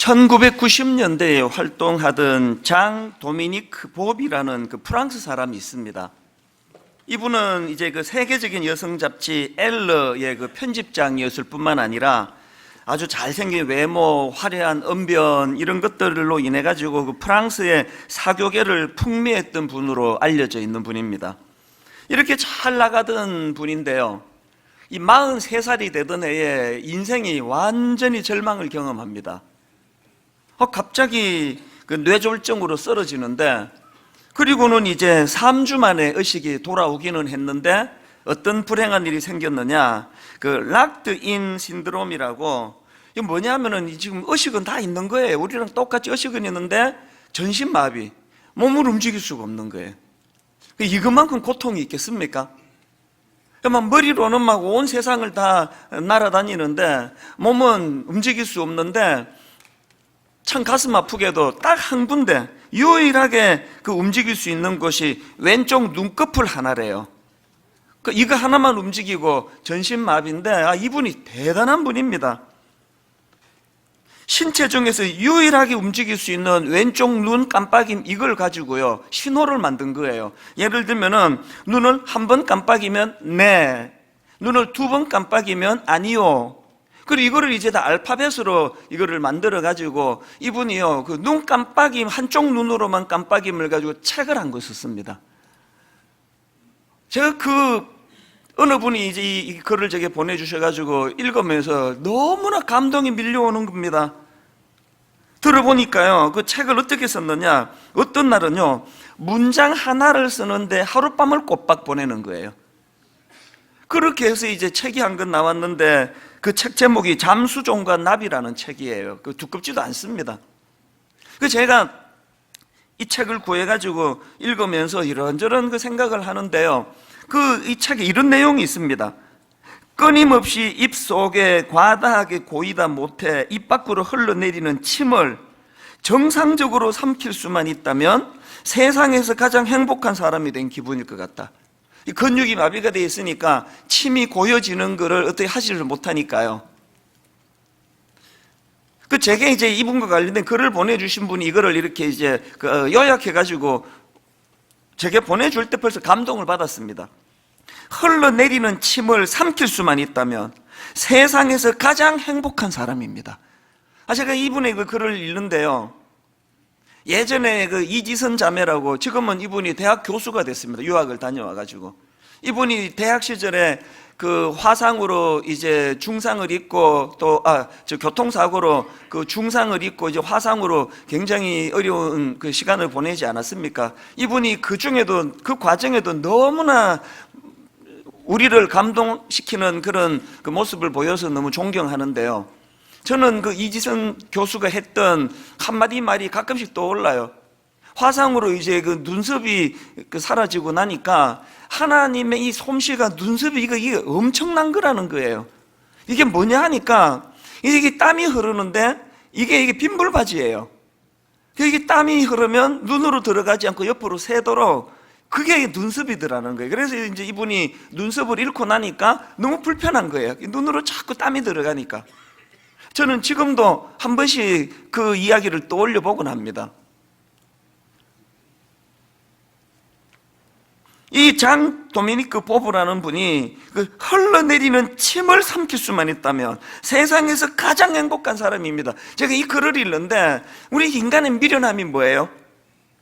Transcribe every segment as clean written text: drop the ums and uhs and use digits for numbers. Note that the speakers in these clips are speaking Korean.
1990년대에 활동하던 장 도미니크 봅이라는 그 프랑스 사람이 있습니다. 이분은 이제 그 세계적인 여성 잡지 엘러의 그 편집장이었을 뿐만 아니라 아주 잘생긴 외모, 화려한 언변 이런 것들로 인해 가지고 그 프랑스의 사교계를 풍미했던 분으로 알려져 있는 분입니다. 이렇게 잘 나가던 분인데요, 이 43살이 되던 해에 인생이 완전히 절망을 경험합니다. 갑자기 그 뇌졸중으로 쓰러지는데, 그리고는 이제 3주 만에 의식이 돌아오기는 했는데 어떤 불행한 일이 생겼느냐, 그 락드인 신드롬이라고, 이게 뭐냐면은 지금 의식은 다 있는 거예요. 우리랑 똑같이 의식은 있는데 전신마비, 몸을 움직일 수가 없는 거예요. 이것만큼 고통이 있겠습니까? 막 머리로는 막 온 세상을 다 날아다니는데 몸은 움직일 수 없는데, 참 가슴 아프게도 딱 한 군데 유일하게 그 움직일 수 있는 곳이 왼쪽 눈꺼풀 하나래요. 이거 하나만 움직이고 전신마비인데, 이분이 대단한 분입니다. 신체 중에서 유일하게 움직일 수 있는 왼쪽 눈 깜빡임, 이걸 가지고요 신호를 만든 거예요. 예를 들면은 눈을 한 번 깜빡이면 네, 눈을 2번 깜빡이면 아니요. 그리고 이거를 이제 다 알파벳으로 이거를 만들어 가지고 이분이요 그 눈 깜빡임, 한쪽 눈으로만 깜빡임을 가지고 책을 한 거 썼습니다. 제가 어느 분이 이제 이 글을 제게 보내주셔가지고 읽으면서 너무나 감동이 밀려오는 겁니다. 들어보니까요, 그 책을 어떻게 썼느냐, 어떤 날은요 문장 하나를 쓰는데 하룻밤을 꼬박 보내는 거예요. 그렇게 해서 이제 책이 한 권 나왔는데, 그 책 제목이 잠수종과 나비라는 책이에요. 두껍지도 않습니다. 제가 이 책을 구해가지고 읽으면서 이런저런 그 생각을 하는데요, 이 책에 이런 내용이 있습니다. 끊임없이 입 속에 과다하게 고이다 못해 입 밖으로 흘러내리는 침을 정상적으로 삼킬 수만 있다면 세상에서 가장 행복한 사람이 된 기분일 것 같다. 이 근육이 마비가 되어 있으니까 침이 고여지는 거를 어떻게 하지를 못하니까요. 제게 이제 이분과 관련된 글을 보내주신 분이 이거를 이렇게 이제 요약해가지고 제게 보내줄 때 벌써 감동을 받았습니다. 흘러내리는 침을 삼킬 수만 있다면 세상에서 가장 행복한 사람입니다. 제가 이분의 그 글을 읽는데요, 예전에 이지선 자매라고, 지금은 이분이 대학 교수가 됐습니다. 유학을 다녀와가지고 이분이 대학 시절에 그 화상으로 이제 중상을 입고 또 교통사고로 그 중상을 입고 이제 화상으로 굉장히 어려운 그 시간을 보내지 않았습니까? 이분이 그 중에도 그 과정에도 너무나 우리를 감동시키는 그런 그 모습을 보여서 너무 존경하는데요, 저는 그 이지선 교수가 했던 한마디 말이 가끔씩 떠올라요. 화상으로 이제 그 눈썹이 사라지고 나니까 하나님의 이 솜씨가 눈썹이 이게 엄청난 거라는 거예요. 이게 뭐냐 하니까 이게 땀이 흐르는데 이게 빈불바지예요. 이게 땀이 흐르면 눈으로 들어가지 않고 옆으로 새도록 그게 눈썹이더라는 거예요. 그래서 이제 이분이 눈썹을 잃고 나니까 너무 불편한 거예요. 눈으로 자꾸 땀이 들어가니까. 저는 지금도 한 번씩 그 이야기를 떠올려 보곤 합니다. 이 장 도미니크 보브라는 분이 흘러내리는 침을 삼킬 수만 있다면 세상에서 가장 행복한 사람입니다. 제가 이 글을 읽는데, 우리 인간의 미련함이 뭐예요?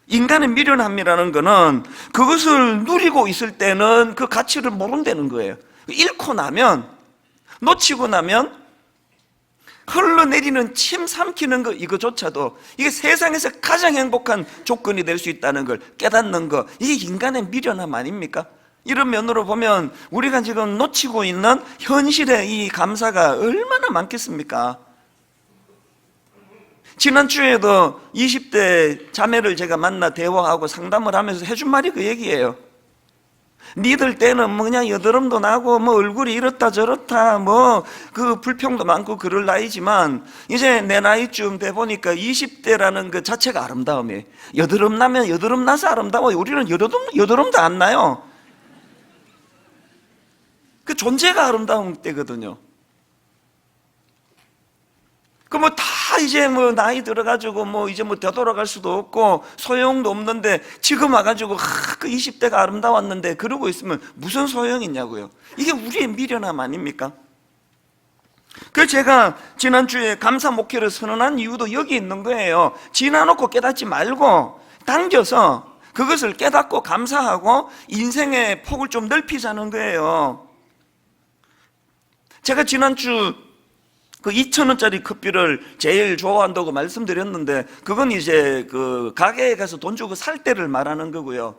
인간의 미련함이라는 거는 그것을 누리고 있을 때는 그 가치를 모른다는 거예요. 잃고 나면, 놓치고 나면 흘러내리는 침 삼키는 거, 이거조차도 이게 세상에서 가장 행복한 조건이 될 수 있다는 걸 깨닫는 거, 이게 인간의 미련함 아닙니까? 이런 면으로 보면 우리가 지금 놓치고 있는 현실의 이 감사가 얼마나 많겠습니까? 지난주에도 20대 자매를 제가 만나 대화하고 상담을 하면서 해준 말이 그 얘기예요. 니들 때는 뭐 그냥 여드름도 나고 뭐 얼굴이 이렇다 저렇다 뭐 그 불평도 많고 그럴 나이지만, 이제 내 나이쯤 돼 보니까 20대라는 그 자체가 아름다움이에요. 여드름 나면 여드름 나서 아름다워요. 우리는 여드름도 안 나요. 그 존재가 아름다운 때거든요. 그 뭐 다 이제 뭐 나이 들어가지고 뭐 이제 뭐 되돌아갈 수도 없고 소용도 없는데 지금 와가지고 그 20대가 아름다웠는데 그러고 있으면 무슨 소용이 있냐고요. 이게 우리의 미련함 아닙니까? 그 제가 지난주에 감사 목회를 선언한 이유도 여기 있는 거예요. 지나놓고 깨닫지 말고 당겨서 그것을 깨닫고 감사하고 인생의 폭을 좀 넓히자는 거예요. 제가 지난주 그 2,000원짜리 커피를 제일 좋아한다고 말씀드렸는데 그건 이제 그 가게에 가서 돈 주고 살 때를 말하는 거고요.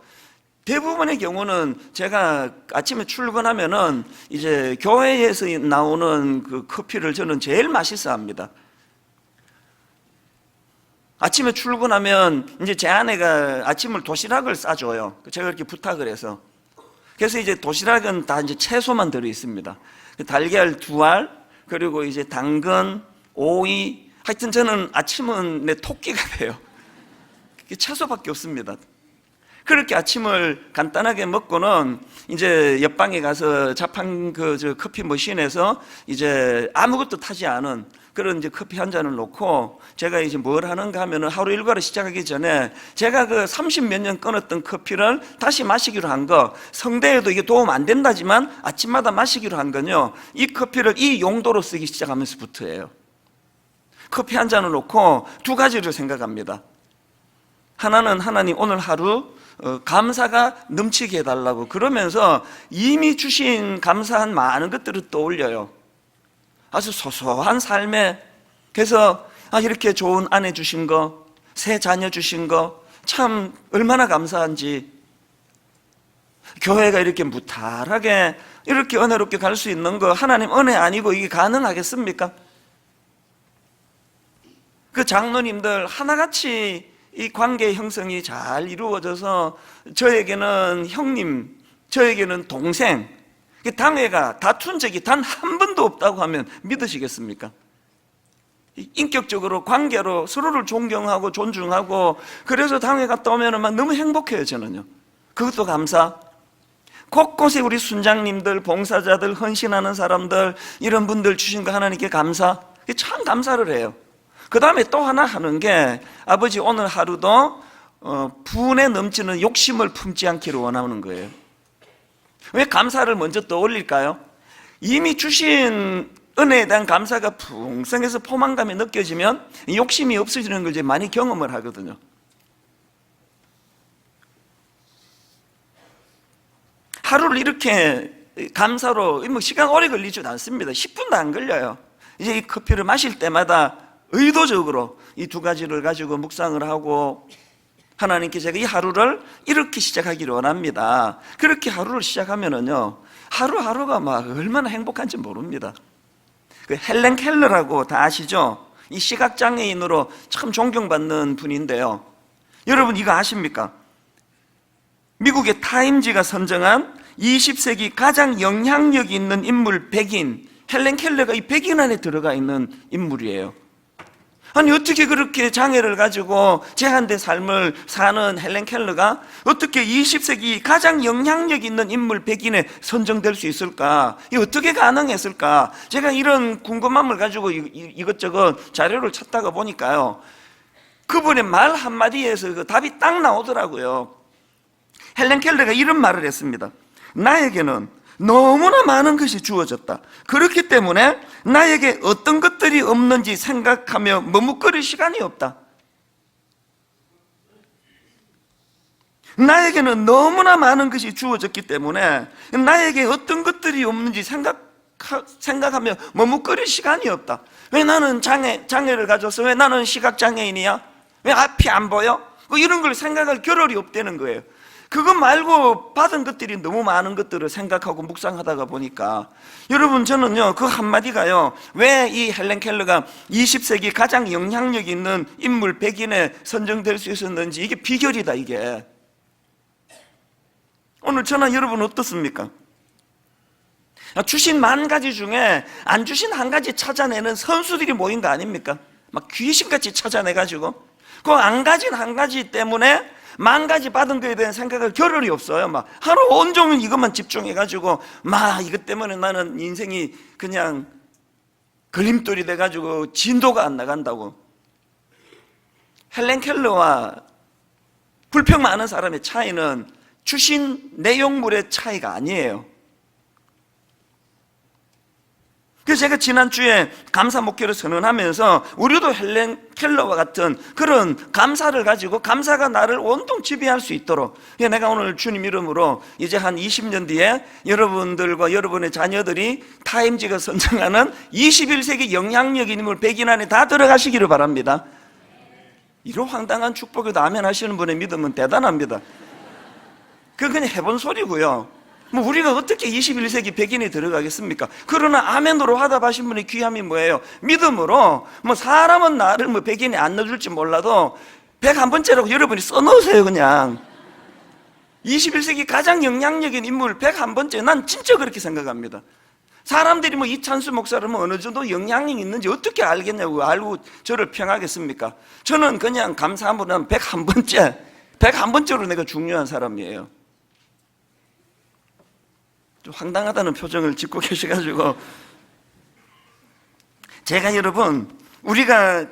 대부분의 경우는 제가 아침에 출근하면은 이제 교회에서 나오는 그 커피를 저는 제일 맛있어 합니다. 아침에 출근하면 이제 제 아내가 아침을 도시락을 싸줘요. 제가 이렇게 부탁을 해서. 그래서 이제 도시락은 다 이제 채소만 들어 있습니다. 달걀 2알, 그리고 이제 당근, 오이, 하여튼 저는 아침은 내 토끼가 돼요. 채소밖에 없습니다. 그렇게 아침을 간단하게 먹고는 이제 옆방에 가서 자판 저 커피 머신에서 이제 아무것도 타지 않은 그런 이제 커피 한 잔을 놓고 제가 이제 뭘 하는가 하면은 하루 일과를 시작하기 전에 제가 그 30몇 년 끊었던 커피를 다시 마시기로 한 거, 성대에도 이게 도움 안 된다지만 아침마다 마시기로 한 건요, 이 커피를 이 용도로 쓰기 시작하면서부터예요. 커피 한 잔을 놓고 2가지를 생각합니다. 하나는 하나님 오늘 하루 감사가 넘치게 해달라고, 그러면서 이미 주신 감사한 많은 것들을 떠올려요. 아주 소소한 삶에. 그래서 이렇게 좋은 아내 주신 거, 새 자녀 주신 거 참 얼마나 감사한지, 교회가 이렇게 무탈하게 이렇게 은혜롭게 갈 수 있는 거 하나님 은혜 아니고 이게 가능하겠습니까? 그 장로님들 하나같이 이 관계 형성이 잘 이루어져서 저에게는 형님, 저에게는 동생, 당회가 다툰 적이 단 한 번도 없다고 하면 믿으시겠습니까? 인격적으로 관계로 서로를 존경하고 존중하고, 그래서 당회 갔다 오면 막 너무 행복해요. 저는요. 그것도 감사. 곳곳에 우리 순장님들, 봉사자들, 헌신하는 사람들, 이런 분들 주신 거 하나님께 감사. 참 감사를 해요. 그 다음에 또 하나 하는 게, 아버지 오늘 하루도 분에 넘치는 욕심을 품지 않기를 원하는 거예요. 왜 감사를 먼저 떠올릴까요? 이미 주신 은혜에 대한 감사가 풍성해서 포만감이 느껴지면 욕심이 없어지는 걸 이제 많이 경험을 하거든요. 하루를 이렇게 감사로, 뭐 시간 오래 걸리지도 않습니다. 10분도 안 걸려요. 이제 이 커피를 마실 때마다 의도적으로 이 2가지를 가지고 묵상을 하고, 하나님께 제가 이 하루를 이렇게 시작하기를 원합니다. 그렇게 하루를 시작하면은요, 하루하루가 막 얼마나 행복한지 모릅니다. 그 헬렌 켈러라고 다 아시죠? 이 시각장애인으로 참 존경받는 분인데요. 여러분 이거 아십니까? 미국의 타임지가 선정한 20세기 가장 영향력 있는 인물 100인, 헬렌 켈러가 이 100인 안에 들어가 있는 인물이에요. 아니 어떻게 그렇게 장애를 가지고 제한된 삶을 사는 헬렌 켈러가 어떻게 20세기 가장 영향력 있는 인물 100인에 선정될 수 있을까? 이게 어떻게 가능했을까? 제가 이런 궁금함을 가지고 이것저것 자료를 찾다가 보니까요, 그분의 말 한마디에서 그 답이 딱 나오더라고요. 헬렌 켈러가 이런 말을 했습니다. 나에게는 너무나 많은 것이 주어졌다. 그렇기 때문에 나에게 어떤 것들이 없는지 생각하며 머뭇거릴 시간이 없다. 나에게는 너무나 많은 것이 주어졌기 때문에 나에게 어떤 것들이 없는지 생각하며 머뭇거릴 시간이 없다. 왜 나는 장애를 가져서 왜 나는 시각장애인이야? 왜 앞이 안 보여? 이런 걸 생각할 겨를이 없다는 거예요. 그것 말고 받은 것들이 너무 많은 것들을 생각하고 묵상하다가 보니까, 여러분 저는요 그 한마디가요, 왜 이 헬렌 켈러가 20세기 가장 영향력 있는 인물 100인에 선정될 수 있었는지, 이게 비결이다. 이게 오늘 저나 여러분 어떻습니까? 주신 10,000가지 중에 안 주신 한 가지 찾아내는 선수들이 모인 거 아닙니까? 막 귀신같이 찾아내가지고 그 안 가진 한 가지 때문에 10,000가지 받은 거에 대한 생각할 겨를이 없어요. 막 하루 온종일 이것만 집중해가지고 막 이것 때문에 나는 인생이 그냥 걸림돌이 돼가지고 진도가 안 나간다고. 헬렌 켈러와 불평 많은 사람의 차이는 주신 내용물의 차이가 아니에요. 그래서 제가 지난주에 감사 목회를 선언하면서 우리도 헬렌 켈러와 같은 그런 감사를 가지고 감사가 나를 온통 지배할 수 있도록, 내가 오늘 주님 이름으로 이제 한 20년 뒤에 여러분들과 여러분의 자녀들이 타임지가 선정하는 21세기 영향력 인물 100인 안에 다 들어가시기를 바랍니다. 이런 황당한 축복에도 아멘 하시는 분의 믿음은 대단합니다. 그건 그냥 해본 소리고요. 뭐 우리가 어떻게 21세기 100인에 들어가겠습니까? 그러나 아멘으로 화답하신 분의 귀함이 뭐예요? 믿음으로, 뭐 사람은 나를 뭐 100인에 안 넣어줄지 몰라도 101번째라고 여러분이 써놓으세요. 그냥 21세기 가장 영향력인 인물 101번째, 난 진짜 그렇게 생각합니다. 사람들이 뭐 이찬수 목사를 뭐 어느 정도 영향력이 있는지 어떻게 알겠냐고, 알고 저를 평하겠습니까? 저는 그냥 감사함으로는 101번째, 101번째로 내가 중요한 사람이에요. 좀 황당하다는 표정을 짓고 계셔가지고, 제가 여러분, 우리가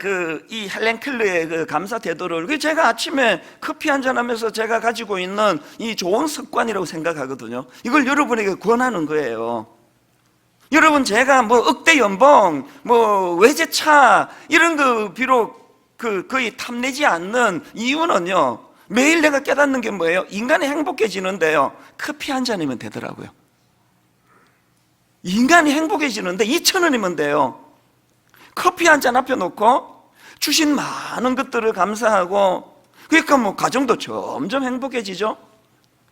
이 헬렌 켈러의 그 감사 태도를, 제가 아침에 커피 한잔 하면서 제가 가지고 있는 이 좋은 습관이라고 생각하거든요. 이걸 여러분에게 권하는 거예요. 여러분, 제가 뭐 억대 연봉, 뭐 외제차 이런 거 비록 거의 탐내지 않는 이유는요, 매일 내가 깨닫는 게 뭐예요? 인간이 행복해지는데요, 커피 한 잔이면 되더라고요. 인간이 행복해지는데 2,000원이면 돼요. 커피 한 잔 앞에 놓고 주신 많은 것들을 감사하고, 그러니까 뭐 가정도 점점 행복해지죠.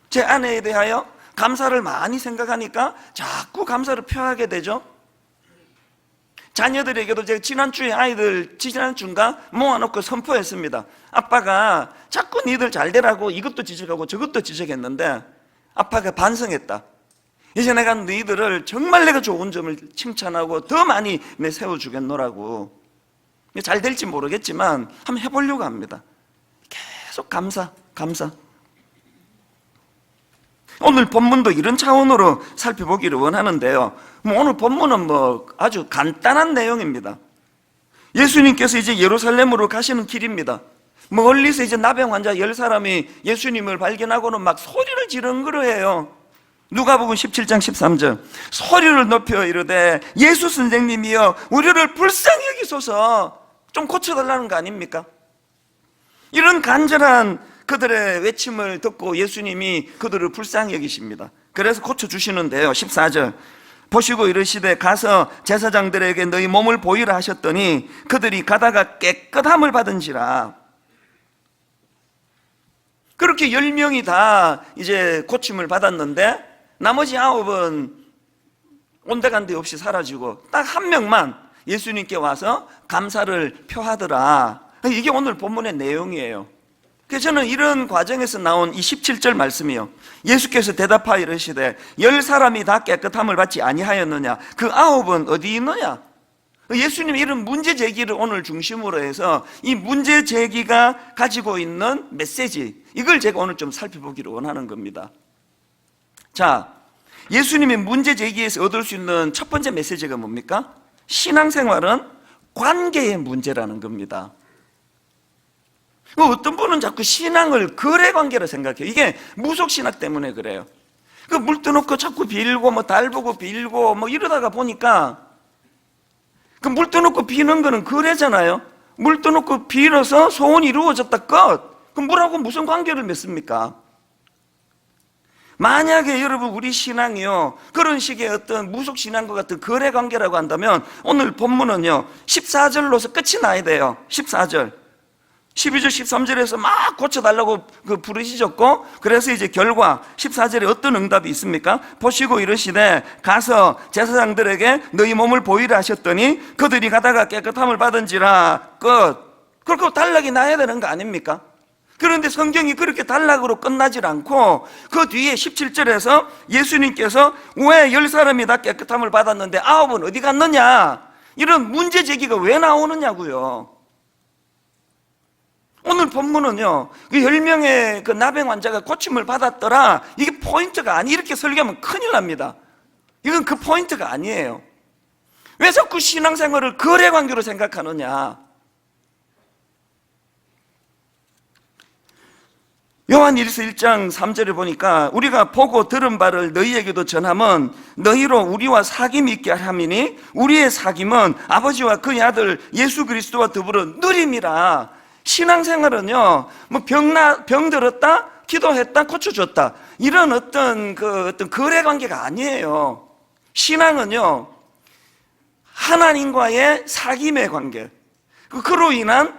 제 아내에 대하여 감사를 많이 생각하니까 자꾸 감사를 표하게 되죠. 자녀들에게도 제가 지난주에 아이들 지난주인가 모아놓고 선포했습니다. 아빠가 자꾸 니들 잘 되라고 이것도 지적하고 저것도 지적했는데 아빠가 반성했다. 이제 내가 너희들을 정말 내가 좋은 점을 칭찬하고 더 많이 내세워주겠노라고. 잘 될지 모르겠지만 한번 해보려고 합니다. 계속 감사. 오늘 본문도 이런 차원으로 살펴보기를 원하는데요, 오늘 본문은 뭐 아주 간단한 내용입니다. 예수님께서 이제 예루살렘으로 가시는 길입니다. 멀리서 이제 나병 환자 10사람이 예수님을 발견하고는 막 소리를 지르는 거예요. 누가복음 17장 13절, 소리를 높여 이르되 예수 선생님이여 우리를 불쌍히 여기소서. 좀 고쳐달라는 거 아닙니까? 이런 간절한 그들의 외침을 듣고 예수님이 그들을 불쌍히 여기십니다. 그래서 고쳐주시는데요, 14절 보시고 이르시되 가서 제사장들에게 너희 몸을 보이라 하셨더니 그들이 가다가 깨끗함을 받은지라. 그렇게 10명이 다 이제 고침을 받았는데 나머지 9은 온데간데 없이 사라지고 딱 1명만 예수님께 와서 감사를 표하더라. 이게 오늘 본문의 내용이에요. 그래서 저는 이런 과정에서 나온 이 17절 말씀이요, 예수께서 대답하여 이르시되 10사람이 다 깨끗함을 받지 아니하였느냐, 그 9은 어디 있느냐. 예수님이 이런 문제 제기를 오늘 중심으로 해서 이 문제 제기가 가지고 있는 메시지, 이걸 제가 오늘 좀 살펴보기를 원하는 겁니다. 자, 예수님이 문제 제기에서 얻을 수 있는 첫 번째 메시지가 뭡니까? 신앙생활은 관계의 문제라는 겁니다. 어떤 분은 자꾸 신앙을 거래관계로 생각해요. 이게 무속신학 때문에 그래요. 물 떠놓고 자꾸 빌고 뭐 달보고 빌고 뭐 이러다가 보니까 물 떠놓고 비는 거는 거래잖아요. 물 떠놓고 빌어서 소원이 이루어졌다 끝. 그럼 물하고 무슨 관계를 맺습니까? 만약에 여러분 우리 신앙이요 그런 식의 어떤 무속신앙과 같은 거래관계라고 한다면 오늘 본문은요 14절로서 끝이 나야 돼요. 14절 12절 13절에서 막 고쳐달라고 부르짖었고, 그래서 이제 결과 14절에 어떤 응답이 있습니까? 보시고 이르시되 가서 제사장들에게 너희 몸을 보이라 하셨더니 그들이 가다가 깨끗함을 받은지라. 끝. 그렇게 단락이 나야 되는 거 아닙니까? 그런데 성경이 그렇게 단락으로 끝나질 않고 그 뒤에 17절에서 예수님께서 왜 10사람이 다 깨끗함을 받았는데 9은 어디 갔느냐, 이런 문제 제기가 왜 나오느냐고요. 오늘 본문은요, 그 10명의 그 나병 환자가 고침을 받았더라, 이게 포인트가 아니, 이렇게 설교하면 큰일 납니다. 이건 그 포인트가 아니에요. 왜 자꾸 신앙생활을 거래관계로 생각하느냐? 요한일서 1장 3절에 보니까 우리가 보고 들은 바를 너희에게도 전함은 너희로 우리와 사귐이 있게 함이니 우리의 사귐은 아버지와 그의 아들 예수 그리스도와 더불어 누림이라. 신앙생활은요, 뭐 병 들었다, 기도했다, 고쳐줬다, 이런 어떤 거래관계가 아니에요. 신앙은요, 하나님과의 사귐의 관계, 그로 인한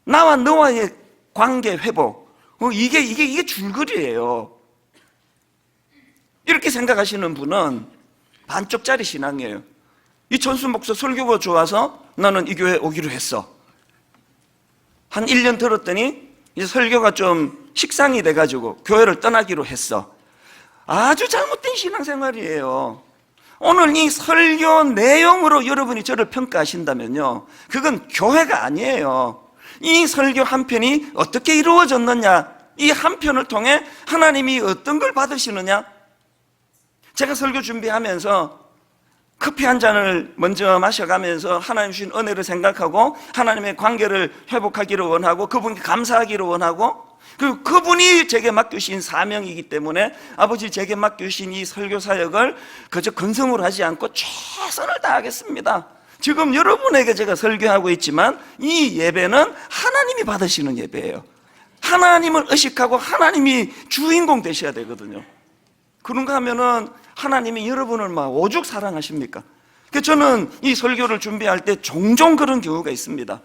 나와 너와의 관계 회복, 이게 줄거리예요. 이렇게 생각하시는 분은 반쪽짜리 신앙이에요. 이 전수 목사 설교가 좋아서 나는 이 교회 오기로 했어. 한 1년 들었더니 이제 설교가 좀 식상이 돼가지고 교회를 떠나기로 했어. 아주 잘못된 신앙생활이에요. 오늘 이 설교 내용으로 여러분이 저를 평가하신다면요, 그건 교회가 아니에요. 이 설교 한 편이 어떻게 이루어졌느냐, 이 한 편을 통해 하나님이 어떤 걸 받으시느냐. 제가 설교 준비하면서 커피 한 잔을 먼저 마셔가면서 하나님 주신 은혜를 생각하고 하나님의 관계를 회복하기를 원하고 그분께 감사하기를 원하고, 그리고 그분이 제게 맡기신 사명이기 때문에 아버지 제게 맡기신 이 설교 사역을 그저 건성으로 하지 않고 최선을 다하겠습니다. 지금 여러분에게 제가 설교하고 있지만 이 예배는 하나님이 받으시는 예배예요. 하나님을 의식하고 하나님이 주인공 되셔야 되거든요. 그런가 하면은 하나님이 여러분을 막 오죽 사랑하십니까? 그래서 저는 이 설교를 준비할 때 종종 그런 경우가 있습니다.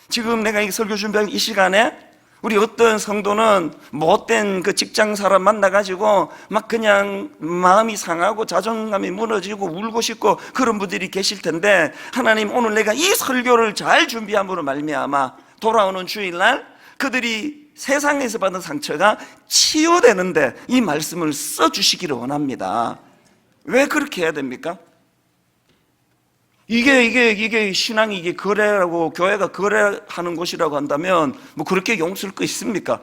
지금 내가 이 설교 준비할 이 시간에 우리 어떤 성도는 못된 그 직장 사람 만나가지고 막 그냥 마음이 상하고 자존감이 무너지고 울고 싶고 그런 분들이 계실 텐데, 하나님 오늘 내가 이 설교를 잘 준비함으로 말미암아 돌아오는 주일날 그들이 세상에서 받은 상처가 치유되는데 이 말씀을 써주시기를 원합니다. 왜 그렇게 해야 됩니까? 이게 신앙이 이게 거래라고, 교회가 거래하는 곳이라고 한다면 뭐 그렇게 용서할 거 있습니까?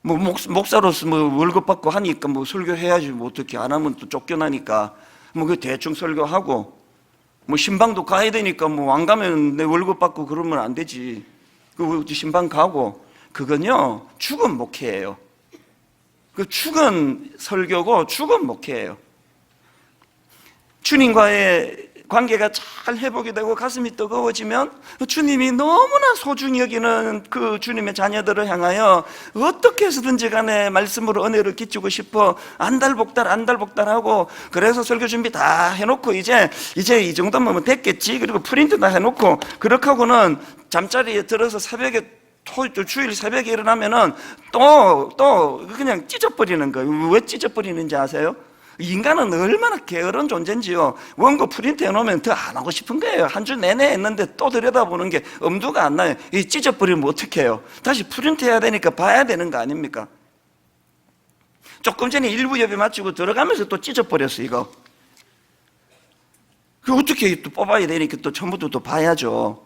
뭐 목사로서 뭐 월급 받고 하니까 뭐 설교해야지, 뭐 어떻게 안 하면 또 쫓겨나니까 뭐 그 대충 설교하고, 뭐 신방도 가야 되니까 뭐 안 가면 내 월급 받고 그러면 안 되지, 그 신방 가고, 그건요 죽은 목회예요. 그 죽은 설교고 죽은 목회예요. 주님과의 관계가 잘 회복이 되고 가슴이 뜨거워지면 주님이 너무나 소중히 여기는 그 주님의 자녀들을 향하여 어떻게 해서든지 간에 말씀으로 은혜를 끼치고 싶어 안달복달하고, 그래서 설교 준비 다 해놓고 이제 이 정도면 됐겠지, 그리고 프린트 다 해놓고 그렇게 하고는 잠자리에 들어서 새벽에 주일 새벽에 일어나면은 또 그냥 찢어버리는 거예요. 왜 찢어버리는지 아세요? 인간은 얼마나 게으른 존재인지요. 원고 프린트 해놓으면 더 안 하고 싶은 거예요. 한 주 내내 했는데 또 들여다보는 게 엄두가 안 나요. 이 찢어버리면 어떻게 해요? 다시 프린트 해야 되니까 봐야 되는 거 아닙니까? 조금 전에 일부 예배 마치고 들어가면서 또 찢어버렸어 이거. 그 어떻게 또 뽑아야 되니까 또 처음부터 또 봐야죠.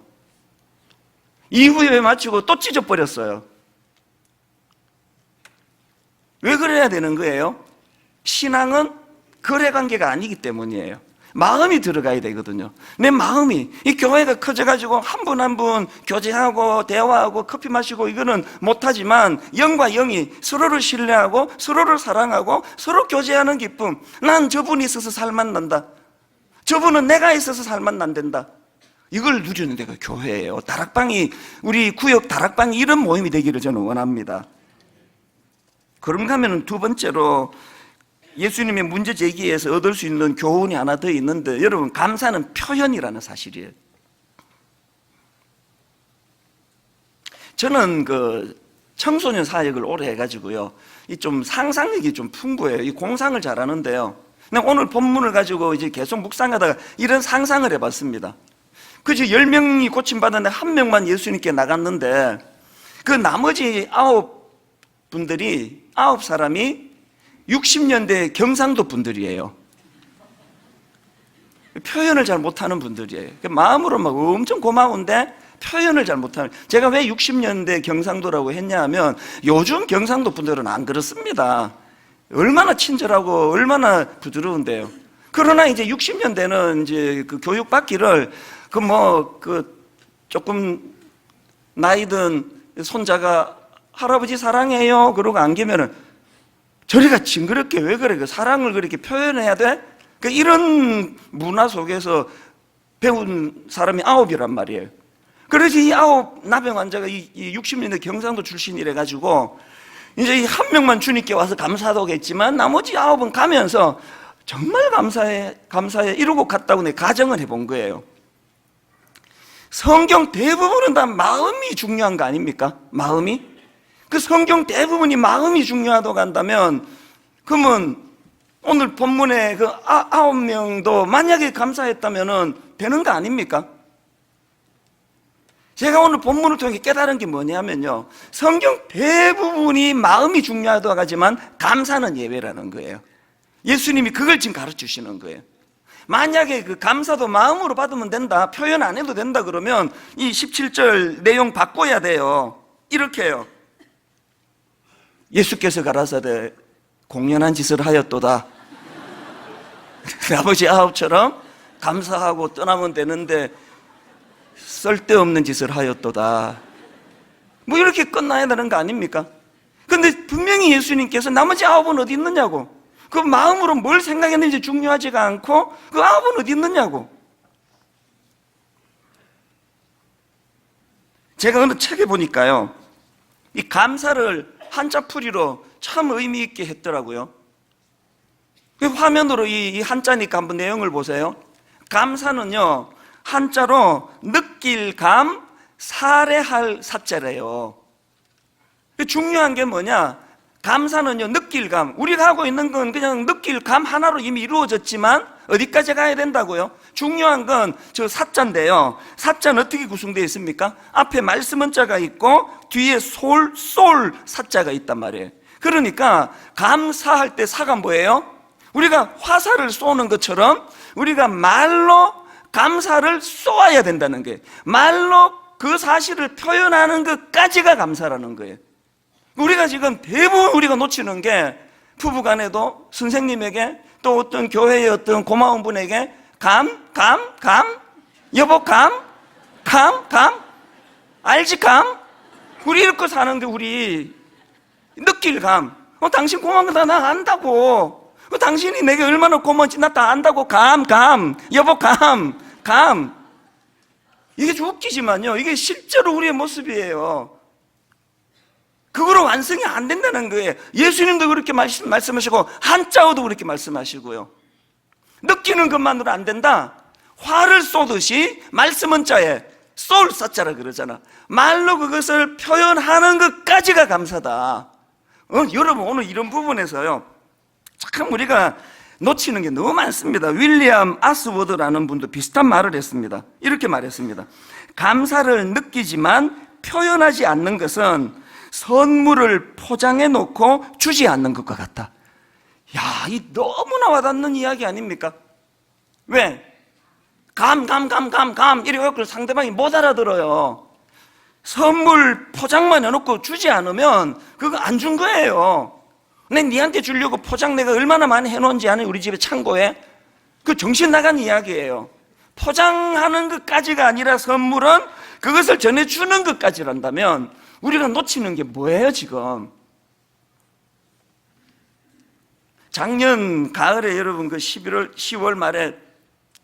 이후 예배 마치고 또 찢어버렸어요. 왜 그래야 되는 거예요? 신앙은 거래관계가 아니기 때문이에요. 마음이 들어가야 되거든요. 내 마음이, 이 교회가 커져가지고 한 분 한 분 교제하고 대화하고 커피 마시고 이거는 못하지만, 영과 영이 서로를 신뢰하고 서로를 사랑하고 서로 교제하는 기쁨, 난 저분이 있어서 살맛 난다, 저분은 내가 있어서 살맛 난단다, 이걸 누리는 데가 교회예요. 다락방이, 우리 구역 다락방이 이런 모임이 되기를 저는 원합니다. 그런가 하면 두 번째로 예수님의 문제 제기에서 얻을 수 있는 교훈이 하나 더 있는데, 여러분, 감사는 표현이라는 사실이에요. 저는 그 청소년 사역을 오래 해가지고요, 이 좀 상상력이 좀 풍부해요. 이 공상을 잘하는데요, 오늘 본문을 가지고 이제 계속 묵상하다가 이런 상상을 해봤습니다. 그저 10명이 고침받았는데 1명만 예수님께 나갔는데, 그 나머지 9사람이 60년대 경상도 분들이에요. 표현을 잘 못하는 분들이에요. 마음으로 막 엄청 고마운데 표현을 잘 못하는. 제가 왜 60년대 경상도라고 했냐 하면, 요즘 경상도 분들은 안 그렇습니다. 얼마나 친절하고 얼마나 부드러운데요. 그러나 이제 60년대는 이제 그 교육받기를 조금 나이 든 손자가 할아버지 사랑해요 그러고 안기면은 저리가 징그럽게 왜 그래? 그 사랑을 그렇게 표현해야 돼? 그 이런 문화 속에서 배운 사람이 9이란 말이에요. 그래서 이 9 나병 환자가 이 60년대 경상도 출신이래 가지고 이제 이 한 명만 주님께 와서 감사하겠지만 나머지 9은 가면서 정말 감사해 이러고 갔다고 내 가정을 해본 거예요. 성경 대부분은 다 마음이 중요한 거 아닙니까? 마음이? 그 성경 대부분이 마음이 중요하다고 한다면 그러면 오늘 본문에 그 9명도 만약에 감사했다면 되는 거 아닙니까? 제가 오늘 본문을 통해 깨달은 게 뭐냐면요, 성경 대부분이 마음이 중요하다고 하지만 감사는 예외라는 거예요. 예수님이 그걸 지금 가르쳐 주시는 거예요. 만약에 그 감사도 마음으로 받으면 된다, 표현 안 해도 된다 그러면 이 17절 내용 바꿔야 돼요. 이렇게 해요. 예수께서 가라사대 공연한 짓을 하였도다. 아버지 9처럼 감사하고 떠나면 되는데 쓸데없는 짓을 하였도다. 뭐 이렇게 끝나야 되는 거 아닙니까? 근데 분명히 예수님께서 나머지 9은 어디 있느냐고, 그 마음으로 뭘 생각했는지 중요하지가 않고 그 9은 어디 있느냐고. 제가 어느 책에 보니까요, 이 감사를 한자풀이로 참 의미 있게 했더라고요. 화면으로 이 한자니까 한번 내용을 보세요. 감사는요, 한자로 느낄 감, 살해할 사자래요. 중요한 게 뭐냐? 감사는요, 느낄 감. 우리가 하고 있는 건 그냥 느낄 감 하나로 이미 이루어졌지만 어디까지 가야 된다고요? 중요한 건 저 사자인데요. 사자는 어떻게 구성되어 있습니까? 앞에 말씀 문자가 있고 뒤에 쏠 사자가 있단 말이에요. 그러니까 감사할 때 사가 뭐예요? 우리가 화살을 쏘는 것처럼 우리가 말로 감사를 쏘아야 된다는 거예요. 말로 그 사실을 표현하는 것까지가 감사라는 거예요. 우리가 지금 대부분 우리가 놓치는 게 부부간에도 선생님에게 또 어떤 교회의 어떤 고마운 분에게 여보 알지 우리 이렇게 사는 게 우리 느낄 당신 고마운 거 나 안다고. 당신이 내게 얼마나 고마운지 나 다 안다고. 여보 이게 좀 웃기지만요, 이게 실제로 우리의 모습이에요. 그거로 완성이 안 된다는 거예요. 예수님도 그렇게 말씀하시고 한자어도 그렇게 말씀하시고요. 느끼는 것만으로 안 된다. 화를 쏘듯이 말씀은 자에 쏠 사자라 그러잖아. 말로 그것을 표현하는 것까지가 감사다. 여러분 오늘 이런 부분에서요, 참 우리가 놓치는 게 너무 많습니다. 윌리엄 아스워드라는 분도 비슷한 말을 했습니다. 이렇게 말했습니다. 감사를 느끼지만 표현하지 않는 것은 선물을 포장해 놓고 주지 않는 것과 같다. 야, 이 너무나 와닿는 이야기 아닙니까? 왜? 이래갖고 상대방이 못 알아들어요. 선물 포장만 해놓고 주지 않으면 그거 안 준 거예요. 니한테 주려고 포장 내가 얼마나 많이 해놓은지 아는 우리 집에 창고에. 그 정신 나간 이야기예요. 포장하는 것까지가 아니라 선물은 그것을 전해주는 것까지란다면 우리가 놓치는 게 뭐예요 지금? 작년 가을에 여러분 그 10월 말에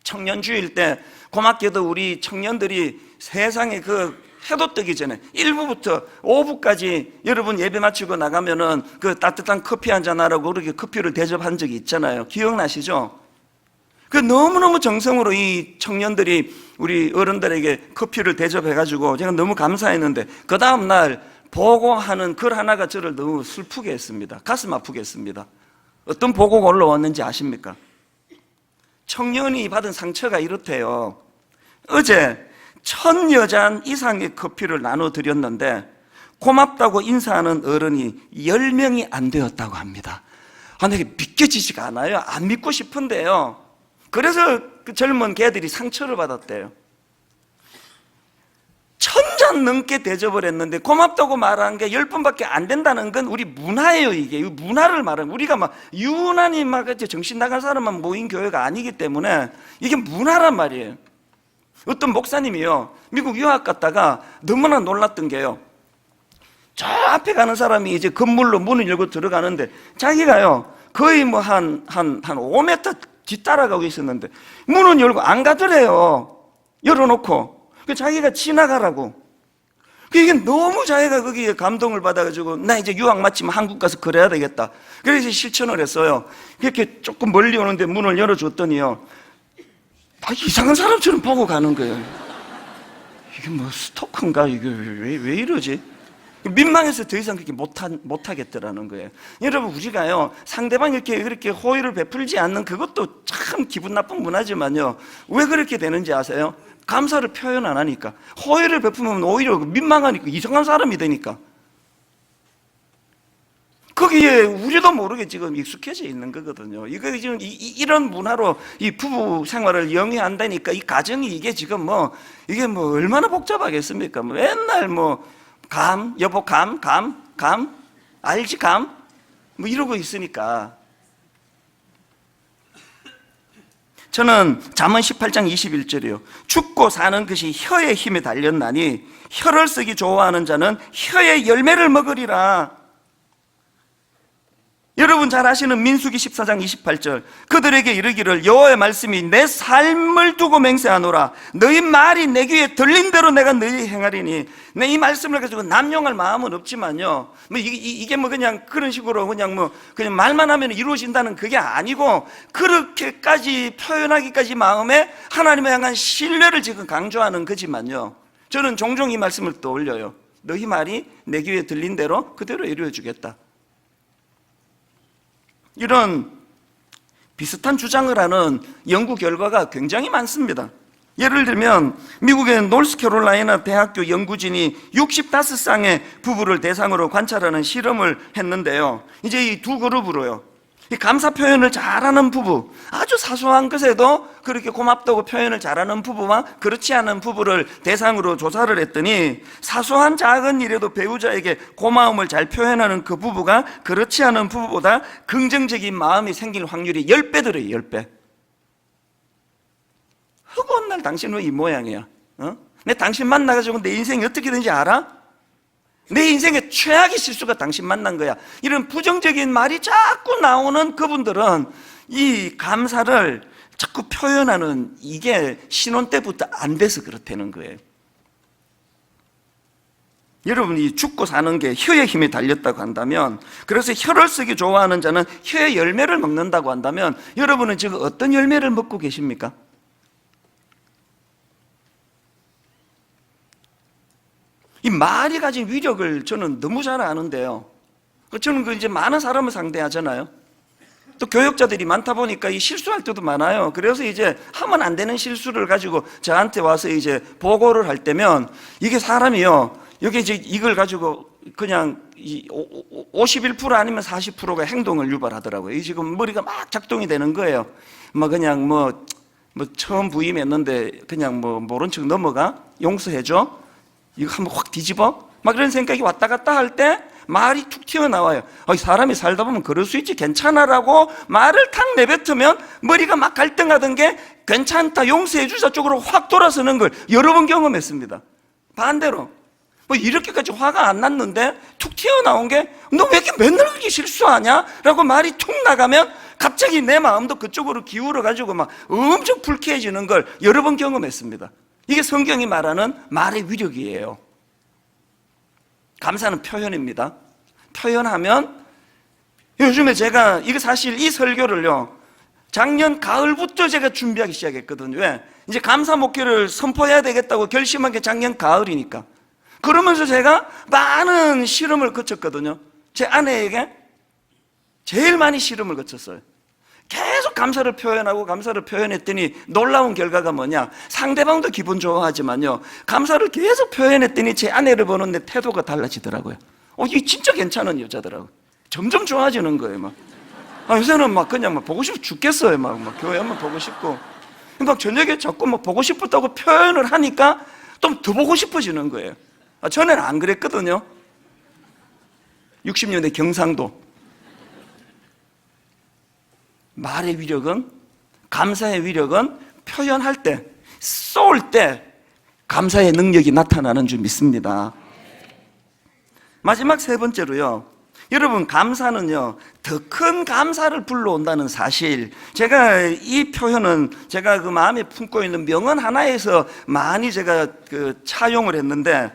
청년주일 때 고맙게도 우리 청년들이 세상에 그 해도 뜨기 전에 1부부터 5부까지 여러분 예배 마치고 나가면은 그 따뜻한 커피 한잔 하라고 그렇게 커피를 대접한 적이 있잖아요. 기억나시죠? 그 너무너무 정성으로 이 청년들이 우리 어른들에게 커피를 대접해가지고 제가 너무 감사했는데 그 다음날 보고하는 글 하나가 저를 너무 슬프게 했습니다. 가슴 아프게 했습니다. 어떤 보고가 올라왔는지 아십니까? 청년이 받은 상처가 이렇대요. 어제 1000여잔 이상의 커피를 나눠드렸는데 고맙다고 인사하는 어른이 10명이 안 되었다고 합니다. 이게 믿겨지지가 않아요. 안 믿고 싶은데요. 그래서 그 젊은 개들이 상처를 받았대요. 10잔 넘게 대접을 했는데 고맙다고 말한 게 10번밖에 안 된다는 건 우리 문화예요. 이게 문화를 말하는, 우리가 막 유난히 막 정신 나간 사람만 모인 교회가 아니기 때문에 이게 문화란 말이에요. 어떤 목사님이요, 미국 유학 갔다가 너무나 놀랐던 게요, 저 앞에 가는 사람이 이제 건물로 문을 열고 들어가는데 자기가요 거의 뭐 한 5m 뒤따라가고 있었는데 문은 열고 안 가더래요. 열어놓고. 자기가 지나가라고. 이게 너무 자기가 거기에 감동을 받아가지고 나 이제 유학 마치면 한국 가서 그래야 되겠다. 그래서 실천을 했어요. 이렇게 조금 멀리 오는데 문을 열어줬더니요, 이상한 사람처럼 보고 가는 거예요. 이게 뭐 스토커인가? 이게 왜 이러지? 민망해서 더 이상 그렇게 못하겠더라는 거예요. 여러분, 우리가요 상대방이 그렇게 호의를 베풀지 않는 그것도 참 기분 나쁜 문화지만요, 왜 그렇게 되는지 아세요? 감사를 표현 안 하니까. 호의를 베푸면 오히려 민망하니까 이상한 사람이 되니까. 거기에 우리도 모르게 지금 익숙해져 있는 거거든요. 이거 지금 이런 문화로 이 부부 생활을 영위한다니까 이 가정이 이게 지금 이게 얼마나 복잡하겠습니까? 맨날 여보 감, 알지 감? 이러고 있으니까. 저는 잠언 18장 21절이요. 죽고 사는 것이 혀의 힘에 달렸나니 혀를 쓰기 좋아하는 자는 혀의 열매를 먹으리라. 여러분 잘 아시는 민수기 14장 28절, 그들에게 이르기를 여호와의 말씀이 내 삶을 두고 맹세하노라. 너희 말이 내 귀에 들린 대로 내가 너희 행하리니. 내 이 말씀을 가지고 남용할 마음은 없지만요, 이게 그냥 그런 식으로 그냥 말만 하면 이루어진다는 그게 아니고, 그렇게까지 표현하기까지 마음에 하나님을 향한 신뢰를 지금 강조하는 거지만요, 저는 종종 이 말씀을 떠올려요. 너희 말이 내 귀에 들린 대로 그대로 이루어 주겠다. 이런 비슷한 주장을 하는 연구 결과가 굉장히 많습니다. 예를 들면 미국의 노스캐롤라이나 대학교 연구진이 65쌍의 부부를 대상으로 관찰하는 실험을 했는데요, 이제 이 두 그룹으로요, 이 감사 표현을 잘하는 부부, 아주 사소한 것에도 그렇게 고맙다고 표현을 잘하는 부부와 그렇지 않은 부부를 대상으로 조사를 했더니, 사소한 작은 일에도 배우자에게 고마움을 잘 표현하는 그 부부가 그렇지 않은 부부보다 긍정적인 마음이 생길 확률이 10배더래요. 10배. 허구한 날 당신 왜 이 모양이야? 내 당신 만나가지고 내 인생이 어떻게 되는지 알아? 내 인생의 최악의 실수가 당신 만난 거야. 이런 부정적인 말이 자꾸 나오는 그분들은 이 감사를 자꾸 표현하는 이게 신혼 때부터 안 돼서 그렇다는 거예요. 여러분이 죽고 사는 게 혀의 힘에 달렸다고 한다면, 그래서 혀를 쓰기 좋아하는 자는 혀의 열매를 먹는다고 한다면, 여러분은 지금 어떤 열매를 먹고 계십니까? 이 말이 가진 위력을 저는 너무 잘 아는데요, 저는 이제 많은 사람을 상대하잖아요. 또 교역자들이 많다 보니까 이 실수할 때도 많아요. 그래서 이제 하면 안 되는 실수를 가지고 저한테 와서 이제 보고를 할 때면, 이게 사람이요, 여기 이제 이걸 가지고 그냥 51% 아니면 40%가 행동을 유발하더라고요. 지금 머리가 막 작동이 되는 거예요. 그냥 처음 부임했는데 그냥 모른 척 넘어가? 용서해줘? 이거 한번 확 뒤집어? 그런 생각이 왔다 갔다 할 때 말이 툭 튀어나와요. 사람이 살다 보면 그럴 수 있지, 괜찮아라고 말을 탁 내뱉으면 머리가 막 갈등하던 게 괜찮다, 용서해 주자 쪽으로 확 돌아서는 걸 여러 번 경험했습니다. 반대로 이렇게까지 화가 안 났는데 툭 튀어나온 게 너 왜 이렇게 맨날 그렇게 실수하냐? 라고 말이 툭 나가면 갑자기 내 마음도 그쪽으로 기울어가지고 막 엄청 불쾌해지는 걸 여러 번 경험했습니다. 이게 성경이 말하는 말의 위력이에요. 감사는 표현입니다. 표현하면, 요즘에 제가 이거 사실 이 설교를요, 작년 가을부터 제가 준비하기 시작했거든요. 왜? 이제 감사 목회를 선포해야 되겠다고 결심한 게 작년 가을이니까. 그러면서 제가 많은 실험을 거쳤거든요. 제 아내에게 제일 많이 실험을 거쳤어요. 계속 감사를 표현하고 감사를 표현했더니 놀라운 결과가 뭐냐, 상대방도 기분 좋아하지만요, 감사를 계속 표현했더니 제 아내를 보는 내 태도가 달라지더라고요. 이게 진짜 괜찮은 여자더라고요. 점점 좋아지는 거예요. 요새는 그냥 보고 싶어 죽겠어요. 교회 한번 보고 싶고, 저녁에 자꾸 보고 싶었다고 표현을 하니까 좀 더 보고 싶어지는 거예요. 전에는 안 그랬거든요. 60년대 경상도. 말의 위력은, 감사의 위력은 표현할 때, 쏠 때 감사의 능력이 나타나는 줄 믿습니다. 마지막 세 번째로요, 여러분, 감사는요, 더 큰 감사를 불러온다는 사실. 제가 이 표현은 제가 그 마음에 품고 있는 명언 하나에서 많이 제가 차용을 했는데,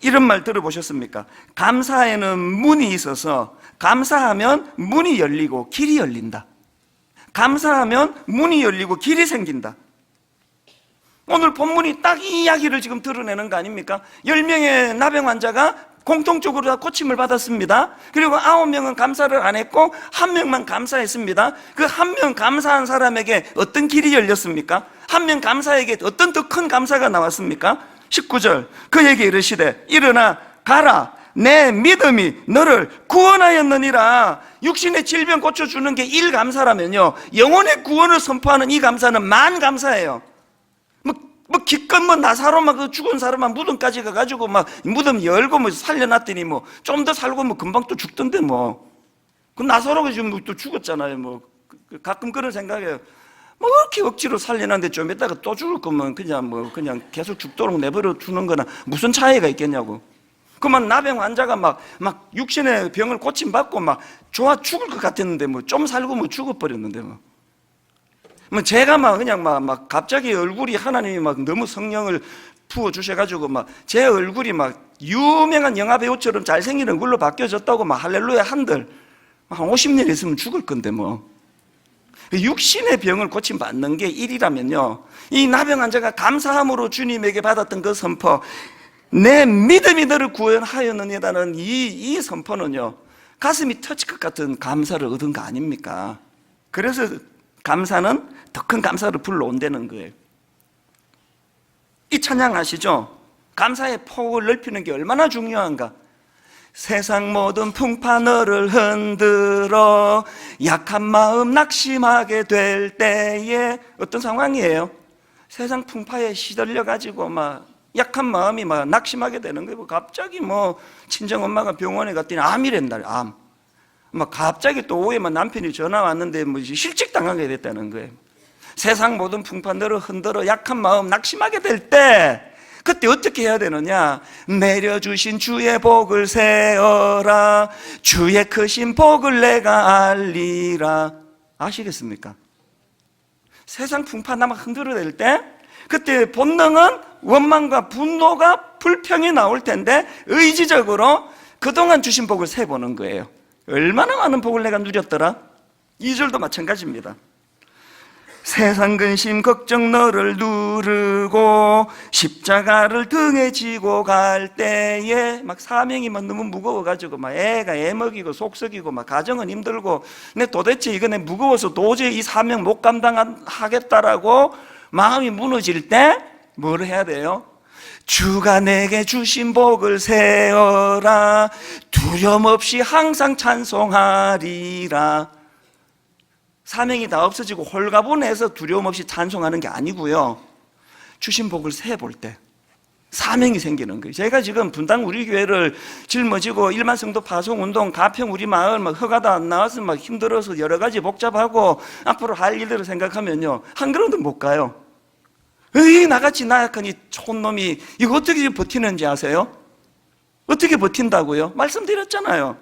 이런 말 들어보셨습니까? 감사에는 문이 있어서 감사하면 문이 열리고 길이 열린다. 감사하면 문이 열리고 길이 생긴다. 오늘 본문이 딱 이 이야기를 지금 드러내는 거 아닙니까? 10명의 나병 환자가 공통적으로 다 고침을 받았습니다. 그리고 9명은 감사를 안 했고 1명만 감사했습니다. 그 1명 감사한 사람에게 어떤 길이 열렸습니까? 1명 감사에게 어떤 더 큰 감사가 나왔습니까? 19절, 그에게 이르시되 일어나 가라, 내 믿음이 너를 구원하였느니라. 육신의 질병 고쳐주는 게 1감사라면요, 영혼의 구원을 선포하는 이 감사는 만 감사예요. 기껏 나사로 막 죽은 사람만 무덤까지 가가지고 막 무덤 열고 살려놨더니 좀 더 살고 금방 또 죽던데 그 나사로가 지금 또 죽었잖아요. 가끔 그런 생각이에요. 이렇게 억지로 살려놨는데 좀 이따가 또 죽을 거면 그냥 계속 죽도록 내버려 두는 거나 무슨 차이가 있겠냐고. 그만 나병 환자가 막 육신의 병을 고침받고 좋아 죽을 것 같았는데 좀 살고 죽어버렸는데 제가 갑자기 얼굴이 하나님이 너무 성령을 부어주셔가지고 제 얼굴이 유명한 영화배우처럼 잘생긴 얼굴로 바뀌어졌다고 할렐루야 한들 한 50년 있으면 죽을 건데 육신의 병을 고침받는 게 일이라면요, 이 나병 환자가 감사함으로 주님에게 받았던 그 선포, 내 믿음이 너를 구원하였느니라는 이 선포는요, 가슴이 터질 것 같은 감사를 얻은 거 아닙니까? 그래서 감사는 더 큰 감사를 불러온다는 거예요. 이 찬양 아시죠? 감사의 폭을 넓히는 게 얼마나 중요한가. 세상 모든 풍파 너를 흔들어 약한 마음 낙심하게 될 때에, 어떤 상황이에요? 세상 풍파에 시들려가지고 약한 마음이 낙심하게 되는 거예요. 갑자기 친정엄마가 병원에 갔더니 암이란다, 암. 갑자기 또 오후에 남편이 전화 왔는데 실직 당하게 됐다는 거예요. 세상 모든 풍파 너를 흔들어 약한 마음 낙심하게 될 때, 그때 어떻게 해야 되느냐? 내려주신 주의 복을 세어라, 주의 크신 복을 내가 알리라. 아시겠습니까? 세상 풍파 나 흔들어댈 때, 그때 본능은 원망과 분노가 불평이 나올 텐데 의지적으로 그동안 주신 복을 세보는 거예요. 얼마나 많은 복을 내가 누렸더라? 2절도 마찬가지입니다. 세상 근심 걱정 너를 누르고 십자가를 등에 지고 갈 때에 사명이 너무 무거워가지고 애가 애 먹이고 속 썩이고 가정은 힘들고 근데 도대체 이거 내 무거워서 도저히 이 사명 못 감당하겠다라고 마음이 무너질 때 뭘 해야 돼요? 주가 내게 주신 복을 세어라, 두려움 없이 항상 찬송하리라. 사명이 다 없어지고 홀가분해서 두려움 없이 찬송하는 게 아니고요, 주신 복을 세볼 때 사명이 생기는 거예요. 제가 지금 분당 우리 교회를 짊어지고 일만 성도 파송운동, 가평 우리 마을 허가도 안 나와서 힘들어서 여러 가지 복잡하고 앞으로 할 일들을 생각하면요, 한 걸음도 못 가요. 나같이 나약한 이 촌놈이 이거 어떻게 버티는지 아세요? 어떻게 버틴다고요? 말씀드렸잖아요.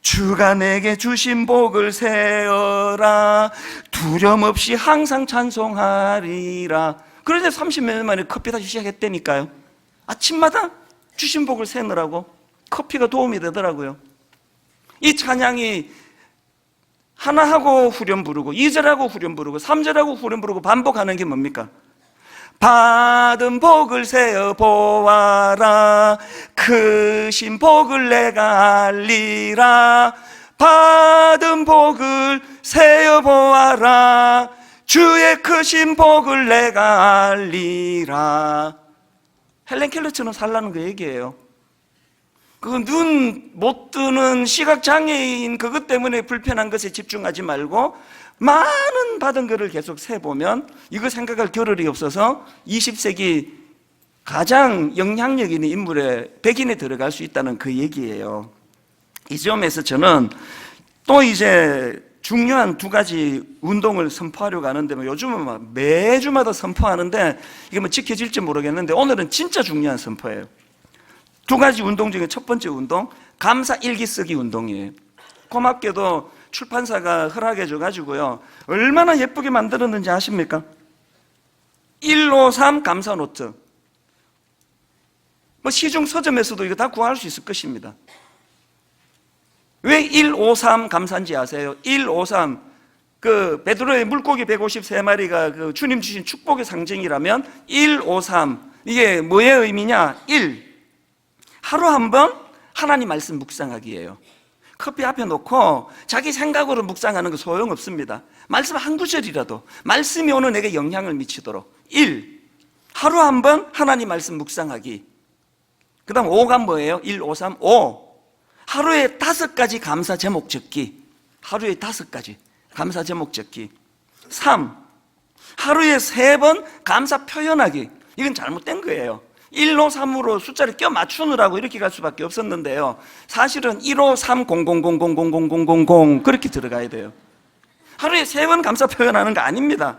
주가 내게 주신 복을 세어라, 두려움 없이 항상 찬송하리라. 그런데 30몇 년 만에 커피 다시 시작했다니까요. 아침마다 주신 복을 세느라고 커피가 도움이 되더라고요. 이 찬양이 하나하고 후렴 부르고 2절하고 후렴 부르고 3절하고 후렴 부르고 반복하는 게 뭡니까? 받은 복을 세어 보아라, 크신 복을 내가 알리라. 받은 복을 세어 보아라, 주의 크신 복을 내가 알리라. 헬렌 켈러처럼 살라는 그 얘기예요. 그 눈 못 뜨는 시각장애인 그것 때문에 불편한 것에 집중하지 말고 많은 받은 것을 계속 세보면 이거 생각할 겨를이 없어서 20세기 가장 영향력 있는 인물에 백인에 들어갈 수 있다는 그 얘기예요. 이 점에서 저는 또 이제 중요한 두 가지 운동을 선포하려고 하는데, 요즘은 막 매주마다 선포하는데 이게 뭐 지켜질지 모르겠는데 오늘은 진짜 중요한 선포예요. 두 가지 운동 중에 첫 번째 운동, 감사 일기 쓰기 운동이에요. 고맙게도 출판사가 허락해 줘가지고요, 얼마나 예쁘게 만들었는지 아십니까? 153 감사 노트. 뭐 시중 서점에서도 이거 다 구할 수 있을 것입니다. 왜 153 감사인지 아세요? 153, 그 베드로의 물고기 153마리가 그 주님 주신 축복의 상징이라면 153, 이게 뭐의 의미냐? 1, 하루 한 번 하나님 말씀 묵상하기예요. 커피 앞에 놓고 자기 생각으로 묵상하는 거 소용없습니다. 말씀 한 구절이라도, 말씀이 오늘 내게 영향을 미치도록. 1, 하루 한 번 하나님 말씀 묵상하기. 그 다음 5가 뭐예요? 1, 5, 3, 5, 하루에 5가지 감사 제목 적기. 하루에 5가지 감사 제목 적기. 3, 하루에 3번 감사 표현하기. 이건 잘못된 거예요. 1로 3으로 숫자를 껴 맞추느라고 이렇게 갈 수밖에 없었는데요, 사실은 1호 3 00000000 그렇게 들어가야 돼요. 하루에 3번 감사 표현하는 거 아닙니다.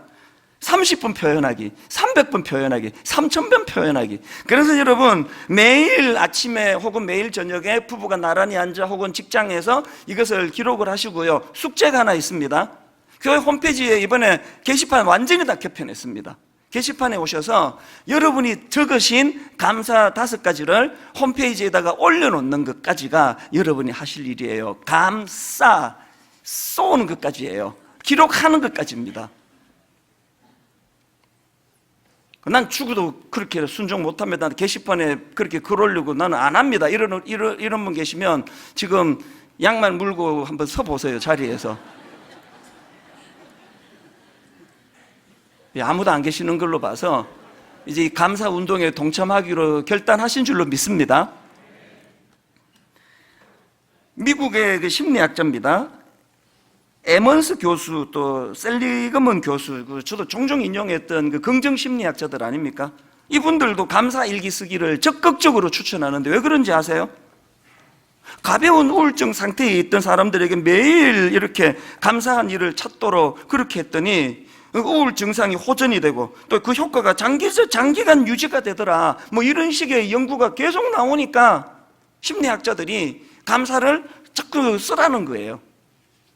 30분 표현하기, 300번 표현하기, 3000번 표현하기. 그래서 여러분, 매일 아침에 혹은 매일 저녁에 부부가 나란히 앉아 혹은 직장에서 이것을 기록을 하시고요, 숙제가 하나 있습니다. 교회 홈페이지에 이번에 게시판 완전히 다 개편했습니다. 게시판에 오셔서 여러분이 적으신 감사 5가지를 홈페이지에다가 올려놓는 것까지가 여러분이 하실 일이에요. 감사, 쏘는 것까지예요. 기록하는 것까지입니다. 난 죽어도 그렇게 순종 못합니다. 게시판에 그렇게 글 올리고 나는 안 합니다. 이런 분 계시면 지금 양말 물고 한번 서보세요, 자리에서. 아무도 안 계시는 걸로 봐서 이제 이 감사 운동에 동참하기로 결단하신 줄로 믿습니다. 미국의 그 심리학자입니다. 에먼스 교수, 또 셀리그먼 교수, 저도 종종 인용했던 그 긍정 심리학자들 아닙니까? 이분들도 감사 일기 쓰기를 적극적으로 추천하는데 왜 그런지 아세요? 가벼운 우울증 상태에 있던 사람들에게 매일 이렇게 감사한 일을 찾도록 그렇게 했더니 우울 증상이 호전이 되고 또 그 효과가 장기간 유지가 되더라, 뭐 이런 식의 연구가 계속 나오니까 심리학자들이 감사를 자꾸 쓰라는 거예요.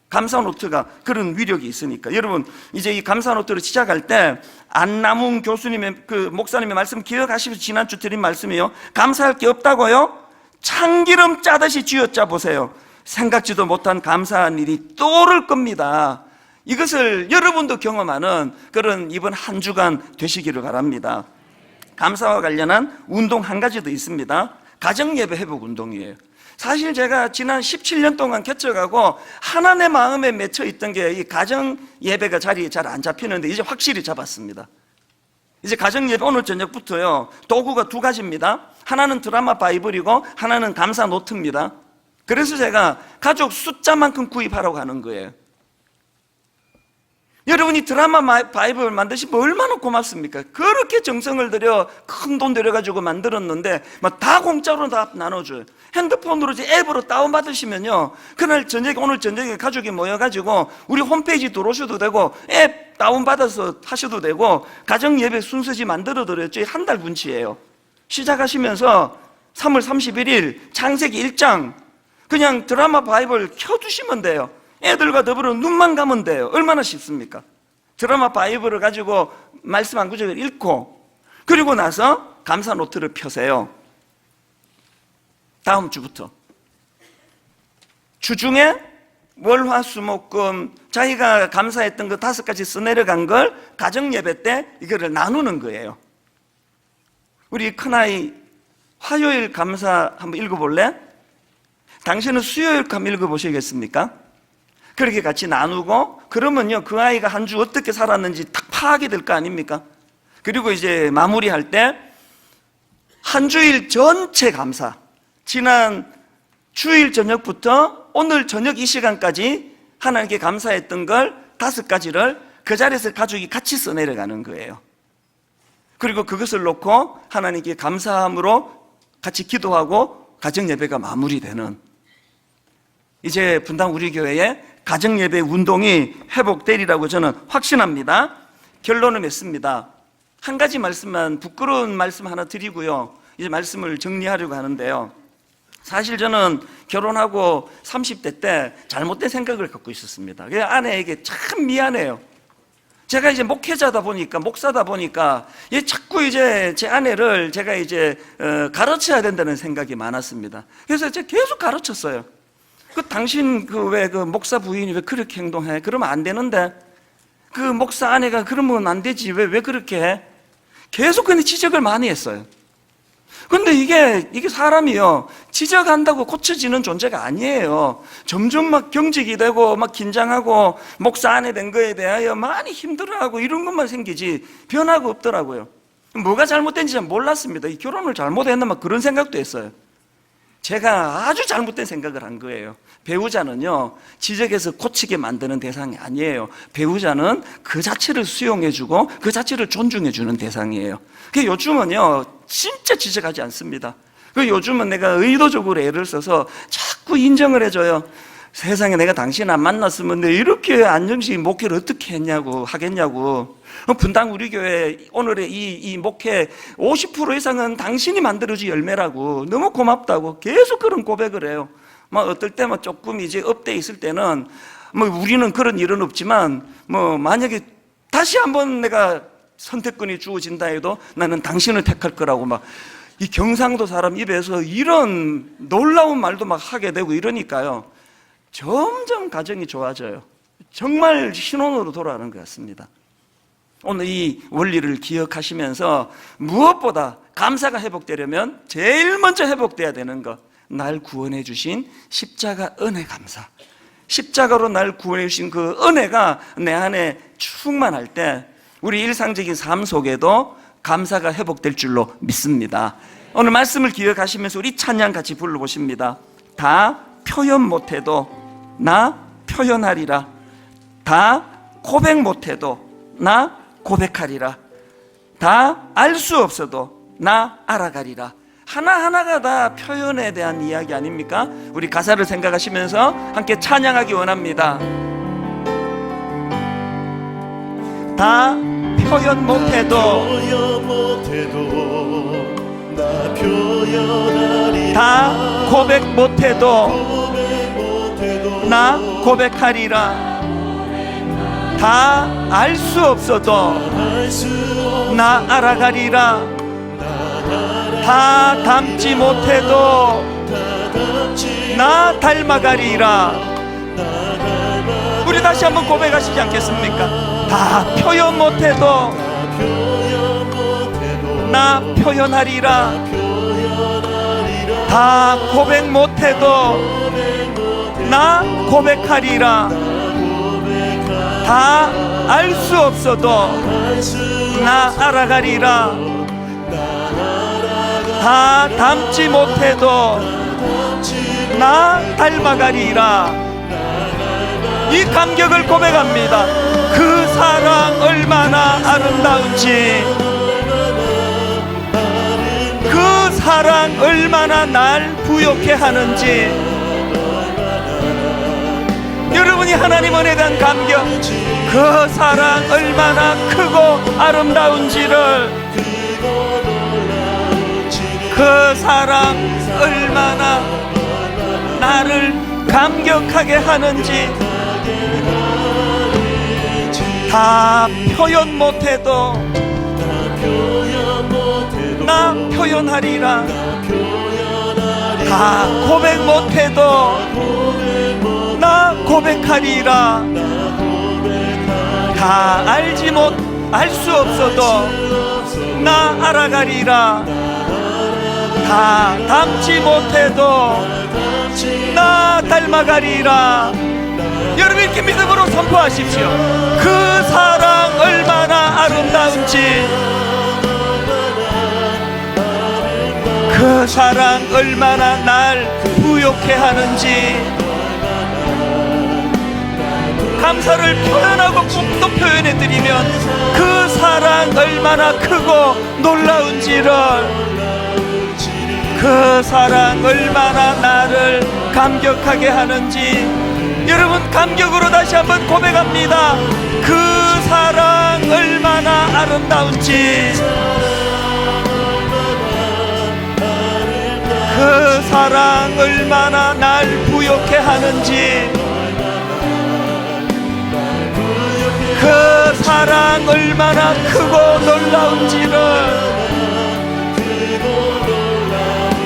감사 노트가 그런 위력이 있으니까. 여러분, 이제 이 감사 노트를 시작할 때 안남웅 교수님의 그 목사님의 말씀 기억하시면서 지난주 드린 말씀이요, 감사할 게 없다고요? 참기름 짜듯이 쥐어짜 보세요. 생각지도 못한 감사한 일이 떠오를 겁니다. 이것을 여러분도 경험하는 그런 이번 한 주간 되시기를 바랍니다. 감사와 관련한 운동 한 가지 더 있습니다. 가정예배 회복 운동이에요. 사실 제가 지난 17년 동안 개척하고 하나 내 마음에 맺혀 있던 게 이 가정예배가 자리에 잘 안 잡히는데 이제 확실히 잡았습니다. 이제 가정예배 오늘 저녁부터요, 도구가 2가지입니다. 하나는 드라마 바이블이고 하나는 감사 노트입니다. 그래서 제가 가족 숫자만큼 구입하라고 하는 거예요. 여러분이 드라마 바이블 만드시면 얼마나 고맙습니까? 그렇게 정성을 들여 큰 돈 들여가지고 만들었는데 막 다 공짜로 다 나눠줘요. 핸드폰으로 앱으로 다운받으시면요, 그날 저녁에, 오늘 저녁에 가족이 모여가지고 우리 홈페이지 들어오셔도 되고 앱 다운받아서 하셔도 되고 가정예배 순서지 만들어드렸죠. 한 달 분치예요. 시작하시면서 3월 31일 창세기 1장 그냥 드라마 바이블 켜두시면 돼요. 애들과 더불어 눈만 감으면 돼요. 얼마나 쉽습니까? 드라마 바이블을 가지고 말씀 한 구절을 읽고 그리고 나서 감사 노트를 펴세요. 다음 주부터 주중에 월화수목금 자기가 감사했던 그 5가지 써내려간 걸 가정예배 때 이거를 나누는 거예요. 우리 큰아이 화요일 감사 한번 읽어볼래? 당신은 수요일 한번 읽어보시겠습니까? 그렇게 같이 나누고 그러면요, 그 아이가 한 주 어떻게 살았는지 딱 파악이 될 거 아닙니까? 그리고 이제 마무리할 때 한 주일 전체 감사, 지난 주일 저녁부터 오늘 저녁 이 시간까지 하나님께 감사했던 걸 5가지를 그 자리에서 가족이 같이 써내려가는 거예요. 그리고 그것을 놓고 하나님께 감사함으로 같이 기도하고 가정예배가 마무리되는, 이제 분당 우리 교회의 가정예배 운동이 회복되리라고 저는 확신합니다. 결론은 맺습니다. 한 가지 말씀만, 부끄러운 말씀 하나 드리고요, 이제 말씀을 정리하려고 하는데요. 사실 저는 결혼하고 30대 때 잘못된 생각을 갖고 있었습니다. 그래서 아내에게 참 미안해요. 제가 이제 목회자다 보니까, 목사다 보니까 자꾸 이제 제 아내를 제가 이제 가르쳐야 된다는 생각이 많았습니다. 그래서 제가 계속 가르쳤어요. 당신 왜 목사 부인이 왜 그렇게 행동해? 그러면 안 되는데, 그 목사 아내가 그러면 안 되지, 왜 그렇게 해? 계속 근데 지적을 많이 했어요. 근데 이게 사람이요, 지적한다고 고쳐지는 존재가 아니에요. 점점 막 경직이 되고 막 긴장하고 목사 아내 된 거에 대하여 많이 힘들어하고 이런 것만 생기지 변화가 없더라고요. 뭐가 잘못된지 잘 몰랐습니다. 이 결혼을 잘못했나 막 그런 생각도 했어요. 제가 아주 잘못된 생각을 한 거예요. 배우자는요, 지적해서 고치게 만드는 대상이 아니에요. 배우자는 그 자체를 수용해주고 그 자체를 존중해주는 대상이에요. 그래서 요즘은요, 진짜 지적하지 않습니다. 요즘은 내가 의도적으로 애를 써서 자꾸 인정을 해줘요. 세상에, 내가 당신 안 만났으면 내 이렇게 안정식 목회를 어떻게 하겠냐고. 분당 우리 교회 오늘의 이 목회 50% 이상은 당신이 만들어준 열매라고, 너무 고맙다고 계속 그런 고백을 해요. 어떨 때 조금 이제 업돼 있을 때는 우리는 그런 일은 없지만 만약에 다시 한번 내가 선택권이 주어진다 해도 나는 당신을 택할 거라고 이 경상도 사람 입에서 이런 놀라운 말도 하게 되고 이러니까요, 점점 가정이 좋아져요. 정말 신혼으로 돌아가는 것 같습니다. 오늘 이 원리를 기억하시면서 무엇보다 감사가 회복되려면 제일 먼저 회복돼야 되는 것, 날 구원해 주신 십자가 은혜 감사. 십자가로 날 구원해 주신 그 은혜가 내 안에 충만할 때 우리 일상적인 삶 속에도 감사가 회복될 줄로 믿습니다. 오늘 말씀을 기억하시면서 우리 찬양 같이 불러보십니다. 다 표현 못해도 나 표현하리라. 다 고백 못해도 나 고백하리라. 다 알 수 없어도 나 알아가리라. 하나하나가 다 표현에 대한 이야기 아닙니까? 우리 가사를 생각하시면서 함께 찬양하기 원합니다. 다 표현 못해도 나 표현하리라. 다 고백 못해도 나 고백하리라. 다 알 수 없어도 나 알아가리라. 다 닮지 못해도 나 닮아가리라. 우리 다시 한번 고백하시지 않겠습니까? 다 표현 못해도 나 표현하리라. 다 고백 못해도 나 고백하리라. 다 알 수 없어도 나 알아가리라. 다 닮지 못해도 나 닮아가리라. 이 감격을 고백합니다. 그 사랑 얼마나 아름다운지, 그 사랑 얼마나 날 부욕해 하는지. 여러분이 하나님 은혜에 대한 감격, 그 사랑 얼마나 크고 아름다운지를, 그 사랑 얼마나 나를 감격하게 하는지 다 표현 못해도 나 표현하리라. 다 고백 못해도 나 고백하리라. 다 알 수 없어도 나 알아가리라. 다 닮지 못해도 나 닮아가리라. 여러분 이렇게 믿음으로 선포하십시오. 그 사랑 얼마나 아름다운지, 그 사랑 얼마나 날 부욕해 하는지. 감사를 표현하고 꼭 또 표현해드리면 그 사랑 얼마나 크고 놀라운지를, 그 사랑 얼마나 나를 감격하게 하는지, 여러분 감격으로 다시 한번 고백합니다. 그 사랑 얼마나 아름다운지, 그 사랑 얼마나 날 부욕해 하는지, 그 사랑 얼마나 크고 놀라운지를,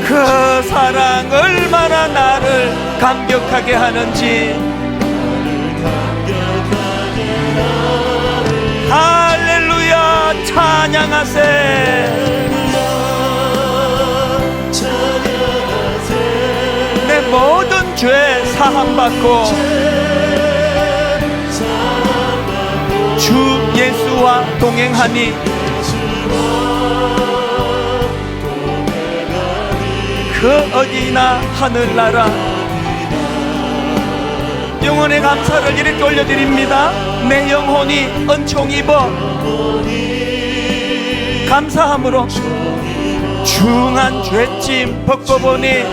그 사랑 얼마나 나를 감격하게 하는지. 할렐루야, 찬양하세. 내 모든 죄 사함받고 주 예수와 동행하니 그 어디나 하늘나라. 영혼의 감사를 이렇게 올려드립니다. 내 영혼이 은총 입어 감사함으로 중한 죄짐 벗고보니,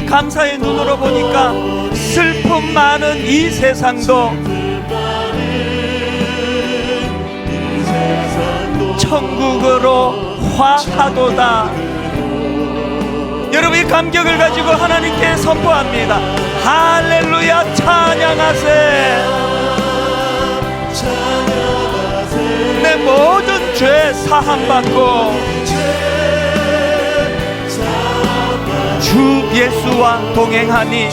감사의 눈으로 보니까 슬픔 많은 이 세상도 천국으로 화하도다. 여러분 이 감격을 가지고 하나님께 선포합니다. 할렐루야, 찬양하세. 내 모든 죄 사함받고 주 예수와 동행하니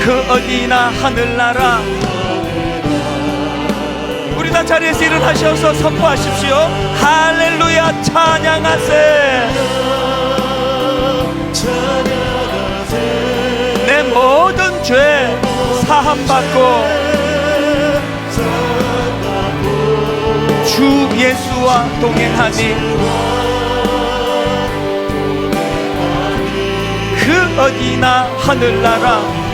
그 어디나 하늘나라. 우리 다 자리에서 일어나셔서 선포하십시오. 할렐루야, 찬양하세. 내 모든 죄 사함받고 주 예수와 동행하니 그 어디나 하늘나라.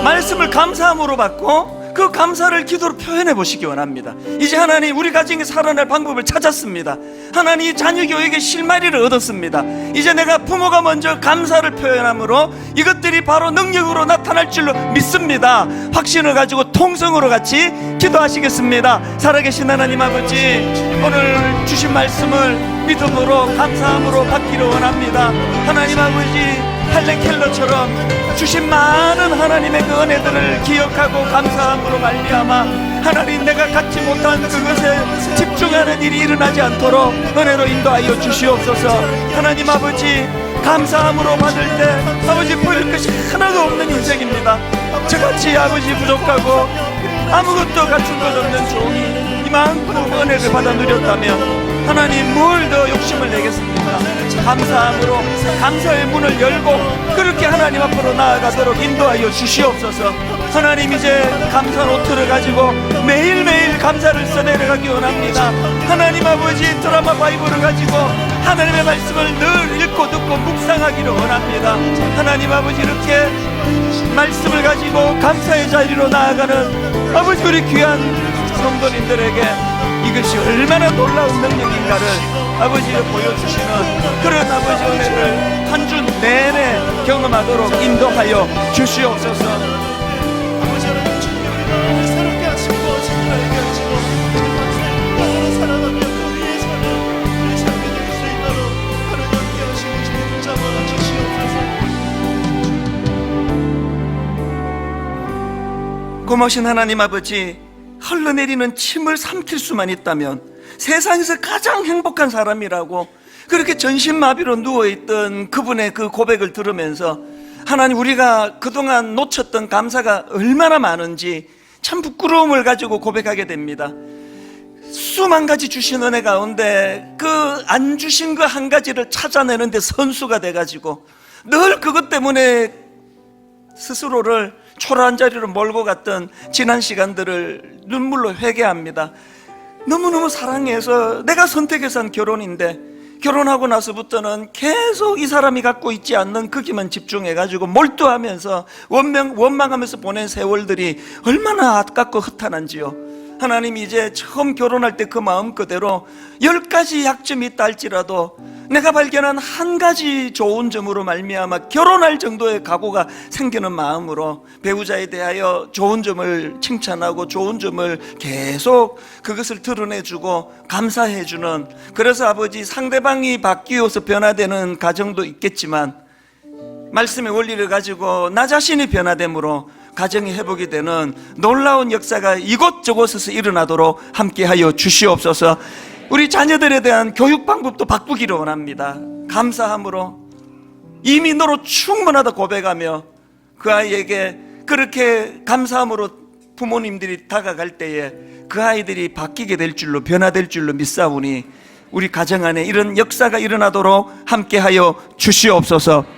말씀을 감사함으로 받고 그 감사를 기도로 표현해 보시기 원합니다. 이제 하나님, 우리 가정이 살아날 방법을 찾았습니다. 하나님, 자녀교육의 실마리를 얻었습니다. 이제 내가 부모가 먼저 감사를 표현함으로 이것들이 바로 능력으로 나타날 줄로 믿습니다. 확신을 가지고 통성으로 같이 기도하시겠습니다. 살아계신 하나님 아버지, 오늘 주신 말씀을 믿음으로 감사함으로 받기를 원합니다. 하나님 아버지, 헬렌 켈러처럼 주신 많은 하나님의 그 은혜들을 기억하고 감사함으로 말미암아 하나님, 내가 갖지 못한 그것에 집중하는 일이 일어나지 않도록 은혜로 인도하여 주시옵소서. 하나님 아버지, 감사함으로 받을 때 아버지 보일 것이 하나도 없는 인생입니다. 저같이 아버지 부족하고 아무것도 갖춘 것 없는 종이 이만큼 은혜를 받아 누렸다면 하나님, 뭘 더 욕심을 내겠습니까? 감사함으로 감사의 문을 열고 그렇게 하나님 앞으로 나아가도록 인도하여 주시옵소서. 하나님, 이제 감사 노트를 가지고 매일매일 감사를 써내려가기 원합니다. 하나님 아버지, 드라마 바이블을 가지고 하나님의 말씀을 늘 읽고 듣고 묵상하기를 원합니다. 하나님 아버지, 이렇게 말씀을 가지고 감사의 자리로 나아가는 아버지, 우리 귀한 성도님들에게 이것이 얼마나 놀라운 능력인가를 아버지가 보여주시는 그런 아버지 은혜를 한 주 내내 경험하도록 인도하여 주시옵소서. 아버지 하나님, 주님 우리를 새롭게 하시고 진정하게 하시고 하나님 사랑하며 또 우리의 삶을 우리 삶이 될 수 있도록 하나님 함께 하시고 주님 잡아 주시옵소서. 고마우신 하나님 아버지, 흘러내리는 침을 삼킬 수만 있다면 세상에서 가장 행복한 사람이라고 그렇게 전신마비로 누워있던 그분의 그 고백을 들으면서 하나님, 우리가 그동안 놓쳤던 감사가 얼마나 많은지 참 부끄러움을 가지고 고백하게 됩니다. 수만 가지 주신 은혜 가운데 그 안 주신 그 한 가지를 찾아내는데 선수가 돼가지고 늘 그것 때문에 스스로를 초라한 자리로 몰고 갔던 지난 시간들을 눈물로 회개합니다. 너무너무 사랑해서 내가 선택해서 한 결혼인데 결혼하고 나서부터는 계속 이 사람이 갖고 있지 않는 거기만 집중해가지고 몰두하면서 원망하면서 보낸 세월들이 얼마나 아깝고 허탄한지요. 하나님이 이제 처음 결혼할 때 그 마음 그대로 10가지 약점이 있다 할지라도 내가 발견한 한 가지 좋은 점으로 말미암아 결혼할 정도의 각오가 생기는 마음으로 배우자에 대하여 좋은 점을 칭찬하고 좋은 점을 계속 그것을 드러내주고 감사해주는, 그래서 아버지 상대방이 바뀌어서 변화되는 가정도 있겠지만 말씀의 원리를 가지고 나 자신이 변화됨으로 가정이 회복이 되는 놀라운 역사가 이곳저곳에서 일어나도록 함께하여 주시옵소서. 우리 자녀들에 대한 교육 방법도 바꾸기를 원합니다. 감사함으로 이미 너로 충분하다 고백하며 그 아이에게 그렇게 감사함으로 부모님들이 다가갈 때에 그 아이들이 바뀌게 될 줄로, 변화될 줄로 믿사오니 우리 가정 안에 이런 역사가 일어나도록 함께하여 주시옵소서.